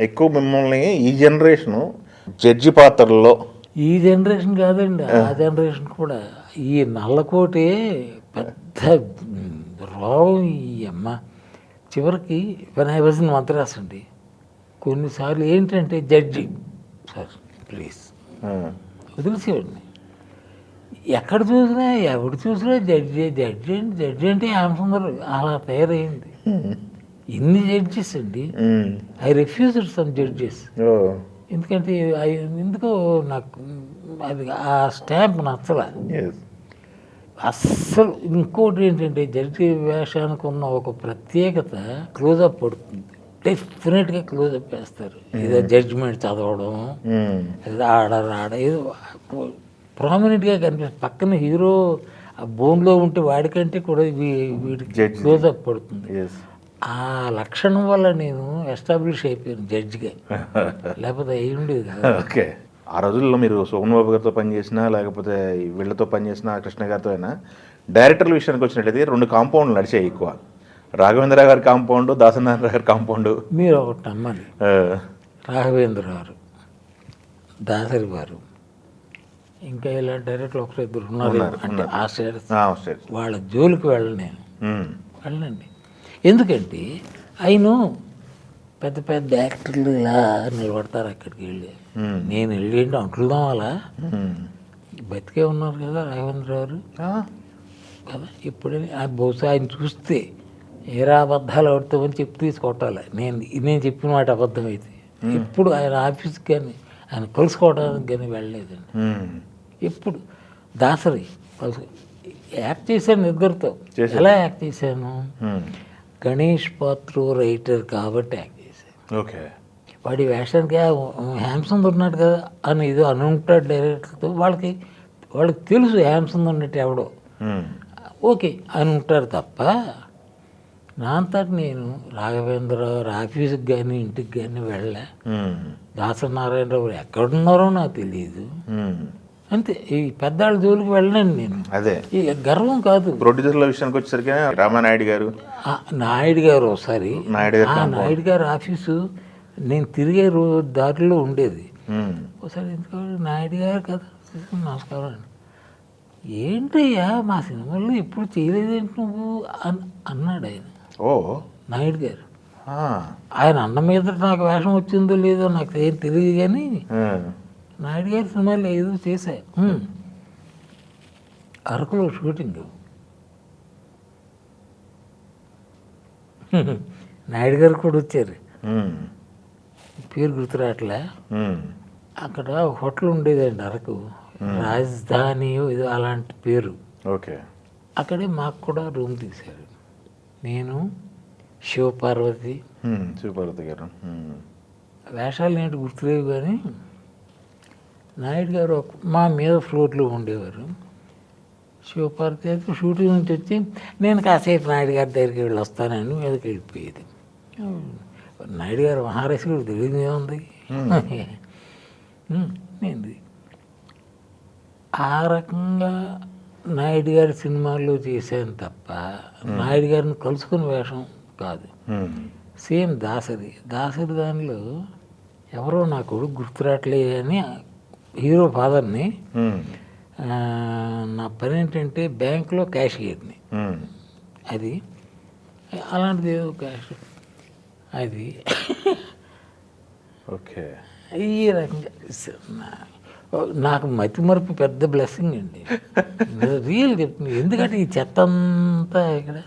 ఎక్కువ మిమ్మల్ని ఈ జనరేషను జడ్జి పాత్రల్లో ఈ జనరేషన్ కాదండి, ఆ జనరేషన్ కూడా ఈ నల్లకోటే పెద్ద రోగం. ఈ అమ్మ చివరికి వినాయవలసిన మద్రాసు అండి. కొన్నిసార్లు ఏంటంటే జడ్జి సార్ ప్లీజ్ వదిలేసేవాడిని. ఎక్కడ చూసినా ఎవడు చూసినా జడ్జి జడ్జి అంటే జడ్జి అంటే ఆమెసుందరు అలా తయారైంది. ఇన్ని జడ్జెస్ అండి. I refused some judges. ఎందుకంటే ఎందుకో నాకు అది ఆ స్టాంప్ నచ్చల అస్సలు. ఇంకోటి ఏంటంటే జడ్జి వేషానికి ఉన్న ఒక ప్రత్యేకత క్లోజప్ పడుతుంది. డెఫినెట్గా క్లోజప్ వేస్తారు. ఏదో జడ్జిమెంట్ చదవడం, ఏదో ఆడ ఏదో ప్రామినెంట్గా కనిపిస్తుంది. పక్కన హీరో ఆ బోన్లో ఉంటే వాడికంటే కూడా వీడికి క్లోజప్ పడుతుంది. ఆ లక్షణం వల్ల నేను ఎస్టాబ్లిష్ అయిపోయాను జడ్జిగా, లేకపోతే అయ్యి ఉండేది. ఓకే. ఆ రోజుల్లో మీరు సోమన్ బాబు గారితో పనిచేసినా లేకపోతే వీళ్ళతో పనిచేసిన కృష్ణ గారితో అయినా డైరెక్టర్ల విషయానికి వచ్చినట్లయితే 2 కాంపౌండ్లు నడిచాయి ఎక్కువ. రాఘవేంద్ర గారి కాంపౌండ్, దాసనారాయణ గారి కాంపౌండ్. మీరు ఒకటి నమ్మాలి, రాఘవేంద్ర గారు, దాసరి గారు, ఇంకా ఇలాంటి డైరెక్టర్లు ఒకరిద్దరు ఉన్నారు అంటే ఆ స్టేటస్. వాళ్ళ జోలికి వెళ్ళండి. ఎందుకంటే ఆయన పెద్ద పెద్ద యాక్టర్లు ఇలా నిలబడతారు అక్కడికి వెళ్ళి. నేను వెళ్ళి అంటుదాం అలా బతికే ఉన్నారు కదా రాఘవేంద్ర గారు కదా. ఇప్పుడే బహుశా ఆయన చూస్తే ఏరా అబద్ధాలు ఆడుతామని చెప్పి తీసుకొట్టాలి. నేను చెప్పిన మాట అబద్ధం అయితే ఇప్పుడు ఆయన ఆఫీస్కి కానీ ఆయన కలుసుకోవడానికి కానీ వెళ్ళలేదండి. ఎప్పుడు దాసరి యాక్ట్ చేశాను ఇద్దరితో. ఎలా యాక్ట్ చేశాను? గణేష్ పాత్ర రైటర్ కాబట్టి యాక్ట్ చేశాను. ఓకే. వాడి వేషానికి హ్యామ్సంద్ ఉన్నాడు కదా అని ఏదో అనుకుంటాడు డైరెక్టర్తో. వాళ్ళకి తెలుసు హ్యామ్సంద్ ఉన్నట్టు ఎవడో ఓకే అని ఉంటారు తప్ప నా అంతటి నేను రాఘవేంద్ర ఆఫీస్కి కానీ ఇంటికి కానీ వెళ్ళా. దాసనారాయణరావు ఎక్కడున్నారో నాకు తెలియదు. అంతే. ఈ పెద్దాళ్ళ జోలికి వెళ్ళండి నేను. అదే ఈ గర్వం కాదు. ప్రొడ్యూసర్ల విషయానికి వచ్చేసరికి రామానాయుడు గారు, నాయుడు గారు ఒకసారి నాయుడు గారు ఆఫీసు నేను తిరిగే దారిలో ఉండేది. ఒకసారి ఎందుకు నాయుడు గారు కదా నమస్కారం అండి, ఏంటయ్యా మా సినిమాల్లో ఎప్పుడు చేయలేదేంటి నువ్వు అన్నాడు ఆయన. నాయుడు గారు. ఆయన అన్న మీద నాకు వేషం వచ్చిందో లేదో నాకు ఏం తెలియదు కానీ నాయుడు గారి సినిమాలో ఏదో చేశా. అరకులో షూటింగ్ నాయుడు గారు కూడా వచ్చారు. పేరు గుర్తురాట్లే. అక్కడ హోటల్ ఉండేదండి అరకు, రాజధాని ఏదో అలాంటి పేరు. ఓకే. అక్కడే మాకు కూడా రూమ్ తీశారు. నేను శివపార్వతి గారు వేషాలు ఏంటి గుర్తులేవు కానీ నాయుడు గారు మా మీద ఫ్లోర్లో ఉండేవారు. శివపార్వతి అయితే షూటింగ్ నుంచి వచ్చి నేను కాసేపు నాయుడు గారి దగ్గరికి వెళ్ళి వస్తానని మీదకి వెళ్ళిపోయేది. నాయుడు గారు మహారాష్ట్ర తెలియదు ఏముంది నేను ఆ రకంగా నాయుడు గారి సినిమాల్లో చేశాను తప్ప నాయుడు గారిని కలుసుకుని వేషం కాదు. సేమ్ దాసరి దానిలో ఎవరో నా కొడుకు గుర్తురాట్లే అని హీరో ఫాదర్ని, నా పని ఏంటంటే బ్యాంకులో క్యాషియర్ని. అది అలాంటిది ఏదో క్యాష్ అది. ఓకే. ఈ రకంగా నాకు మతి మరుపు పెద్ద బ్లెస్సింగ్ అండి. రియల్ చెప్తుంది. ఎందుకంటే ఈ చెత్త అంతా ఇక్కడ